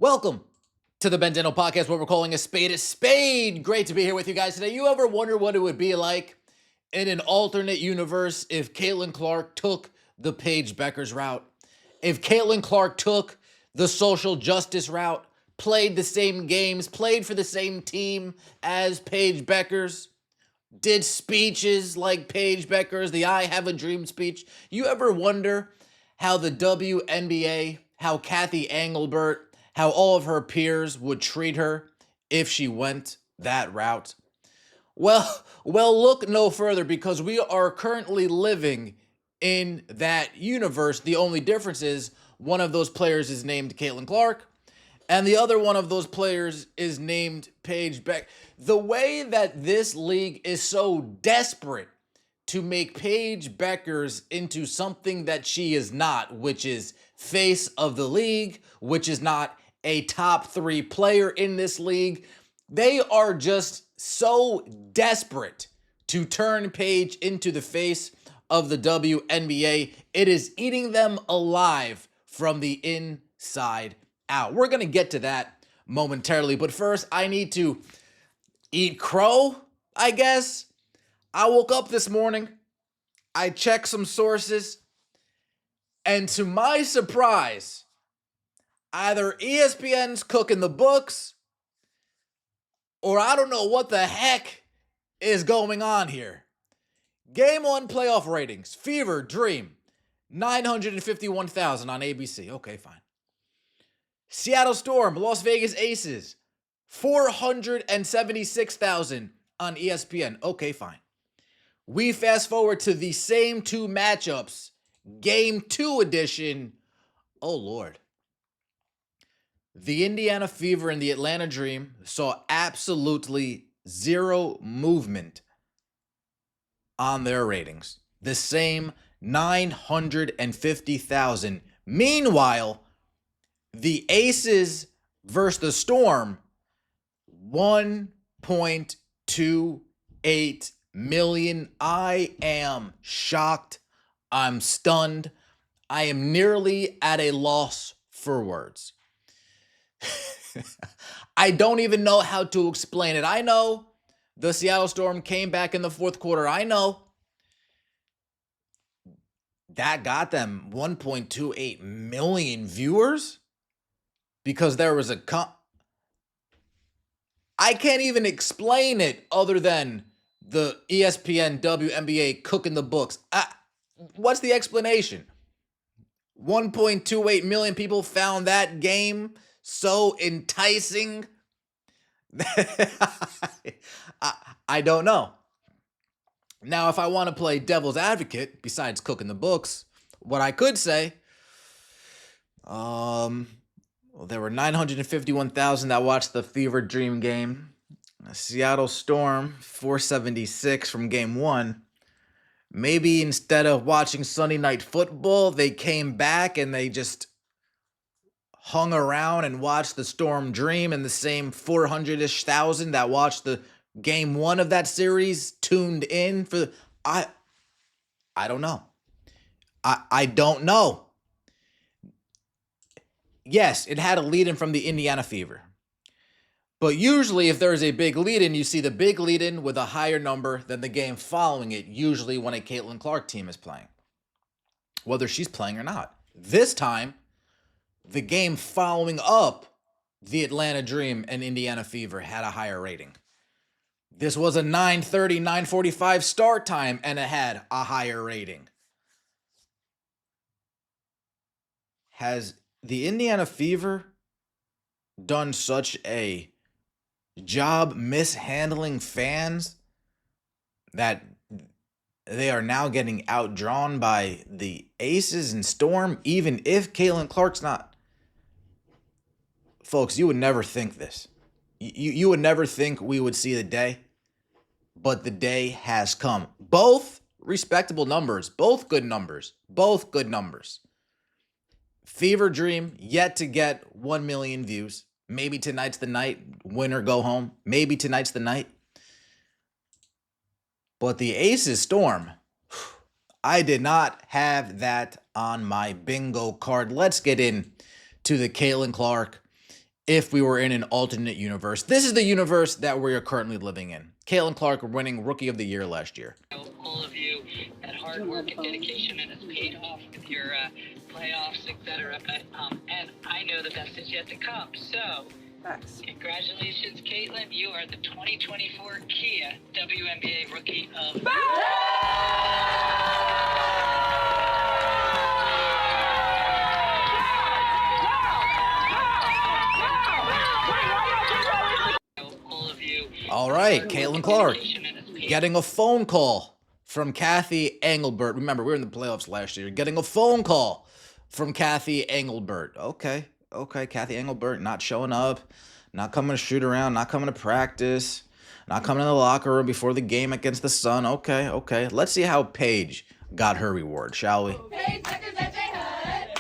Welcome to the Bendino Podcast, where we're calling a spade a spade. Great to be here with you guys today. You ever wonder what it would be like in an alternate universe if Caitlin Clark took the Paige Bueckers route? If Caitlin Clark took the social justice route, played the same games, played for the same team as Paige Bueckers, did speeches like Paige Bueckers, the I Have a Dream speech. You ever wonder how the WNBA, how Kathy Engelbert, how all of her peers would treat her if she went that route? Well, look no further, because we are currently living in that universe. The only difference is one of those players is named Caitlin Clark, and the other one of those players is named Paige Bueckers. The way that this league is so desperate to make Paige Bueckers into something that she is not, which is face of the league, which is not a top 3 player in this league. They are just so desperate to turn Paige into the face of the WNBA. It is eating them alive from the inside out. We're going to get to that momentarily, but first I need to eat crow, I guess. I woke up this morning, I checked some sources, and to my surprise, either ESPN's cooking the books, or I don't know what the heck is going on here. Game 1 playoff ratings, Fever Dream, 951,000 on ABC. Okay, fine. Seattle Storm, Las Vegas Aces, 476,000 on ESPN. Okay, fine. We fast forward to the same 2 matchups, Game 2 edition. Oh, Lord. The Indiana Fever and the Atlanta Dream saw absolutely zero movement on their ratings. The same 950,000. Meanwhile, the Aces versus the Storm, 1.28 million. I am shocked. I'm stunned. I am nearly at a loss for words. I don't even know how to explain it. I know the Seattle Storm came back in the fourth quarter. I know that got them 1.28 million viewers because there was I can't even explain it other than the ESPN WNBA cooking the books. What's the explanation? 1.28 million people found that game so enticing. I don't know. Now, if I want to play devil's advocate, besides cooking the books, what I could say, well, there were 951,000 that watched the Fever Dream game. Seattle Storm, 476 from game 1. Maybe instead of watching Sunday Night Football, they came back and they just hung around and watched the Storm Dream, and the same 400-ish thousand that watched the game 1 of that series tuned in for I don't know. I don't know. Yes, it had a lead-in from the Indiana Fever. But usually if there's a big lead-in, you see the big lead-in with a higher number than the game following it, usually when a Caitlin Clark team is playing, whether she's playing or not. This time, the game following up the Atlanta Dream and Indiana Fever had a higher rating. This was a 9:30, 9:45 start time, and it had a higher rating. Has the Indiana Fever done such a job mishandling fans that they are now getting outdrawn by the Aces and Storm, even if Caitlin Clark's not? Folks, you would never think this. You would never think we would see the day, but the day has come. Both respectable numbers, both good numbers. Fever Dream yet to get 1 million views. Maybe tonight's the night, win or go home. Maybe tonight's the night. But the Aces Storm, I did not have that on my bingo card. Let's get in to the Caitlin Clark if we were in an alternate universe. This is the universe that we are currently living in. Caitlin Clark winning Rookie of the Year last year. All of you, that hard work and dedication, and it's paid off with your playoffs, etc. And I know the best is yet to come. So, congratulations, Caitlin. You are the 2024 Kia WNBA Rookie of the Year. All right, Caitlin Clark getting a phone call from Kathy Engelbert. Remember, we were in the playoffs last year. Getting a phone call from Kathy Engelbert. Okay, Kathy Engelbert not showing up, not coming to shoot around, not coming to practice, not coming in the locker room before the game against the Sun. Okay. Let's see how Paige got her reward, shall we? Paige Beckers at J Hud.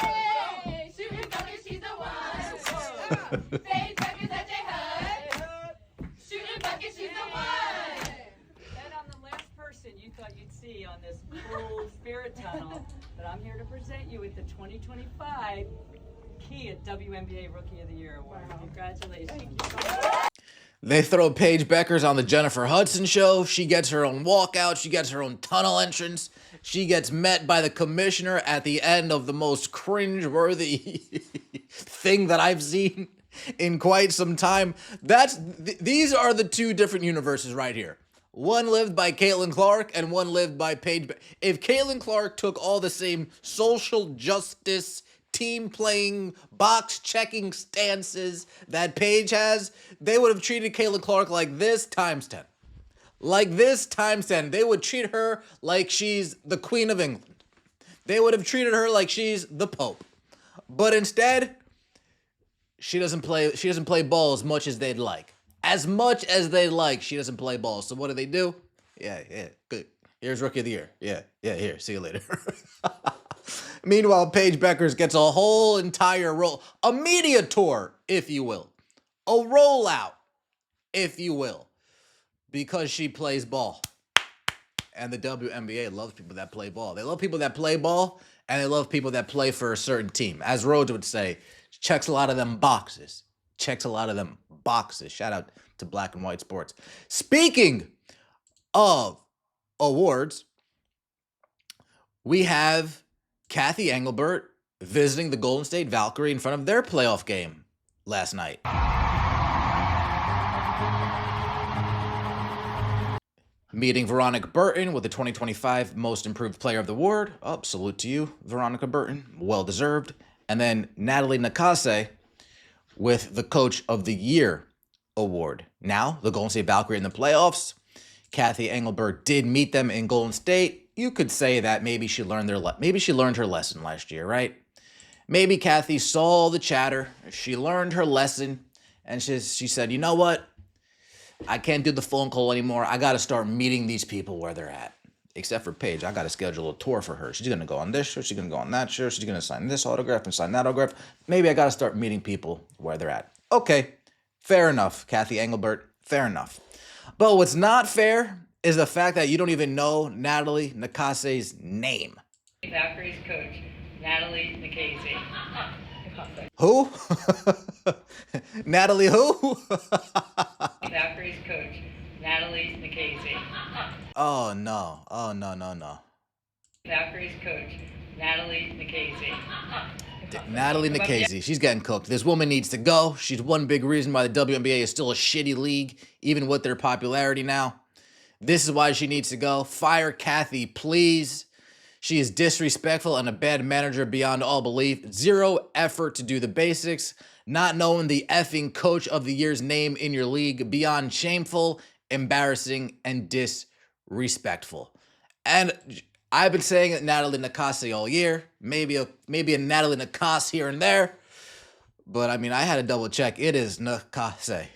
Hey, shooting buckets, she's the one. Paige Beckers at J Hud. Shooting buckets, she's the one. And I'm the last person you thought you'd see on this cool spirit tunnel, but I'm here to present you with the 2025 Kia WNBA Rookie of the Year Award. Wow. Congratulations. Thank you so much. They throw Paige Beckers on the Jennifer Hudson show. She gets her own walkout. She gets her own tunnel entrance. She gets met by the commissioner at the end of the most cringe-worthy thing that I've seen in quite some time. These are the two different universes right here. One lived by Caitlin Clark and one lived by Paige. If Caitlin Clark took all the same social justice, team playing, box checking stances that Paige has, they would have treated Caitlin Clark like this times 10. Like this times 10. They would treat her like she's the Queen of England. They would have treated her like she's the Pope. But instead, she doesn't play ball as much as they'd like. As much as they like, she doesn't play ball. So what do? Yeah, good. Here's Rookie of the Year. Yeah, here. See you later. Meanwhile, Paige Beckers gets a whole entire a media tour, if you will. A rollout, if you will. Because she plays ball. And the WNBA loves people that play ball. They love people that play ball, and they love people that play for a certain team. As Rhodes would say, checks a lot of them boxes. Shout out to Black and White Sports. Speaking of awards, we have Kathy Engelbert visiting the Golden State Valkyrie in front of their playoff game last night. Meeting Veronica Burton with the 2025 Most Improved Player of the Award. Oh, salute to you, Veronica Burton. Well deserved. And then Natalie Nakase with the Coach of the Year award. Now, the Golden State Valkyrie in the playoffs. Kathy Engelbert did meet them in Golden State. You could say that maybe she learned her lesson last year, right? Maybe Kathy saw the chatter. She learned her lesson, and she said, you know what? I can't do the phone call anymore. I got to start meeting these people where they're at. Except for Paige, I got to schedule a tour for her. She's going to go on this show. She's going to go on that show. She's going to sign this autograph and sign that autograph. Maybe I got to start meeting people where they're at. Okay, fair enough, Kathy Engelbert. Fair enough. But what's not fair is the fact that you don't even know Natalie Nakase's name. Valkyrie's coach, Natalie Nakase. Who? Natalie who? Valkyrie's coach, Natalie Nakase. Oh, no. Valkyrie's coach, Natalie Nakase. Natalie Nakase, she's getting cooked. This woman needs to go. She's one big reason why the WNBA is still a shitty league, even with their popularity now. This is why she needs to go. Fire Kathy, please. She is disrespectful and a bad manager beyond all belief. Zero effort to do the basics. Not knowing the effing Coach of the Year's name in your league. Beyond shameful, embarrassing, and disrespectful. And I've been saying it, Natalie Nakase all year. Maybe a Natalie Nakase here and there. But I mean, I had to double check. It is Nakase.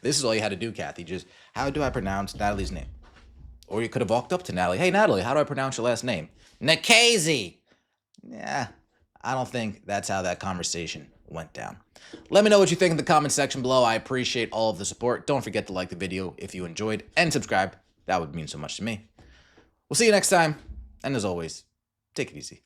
This is all you had to do, Kathy. Just, how do I pronounce Natalie's name? Or you could have walked up to Natalie. Hey, Natalie, how do I pronounce your last name? Nakase. Yeah, I don't think that's how that conversation went down. Let me know what you think in the comment section below. I appreciate all of the support. Don't forget to like the video if you enjoyed and subscribe. That would mean so much to me. We'll see you next time. And as always, take it easy.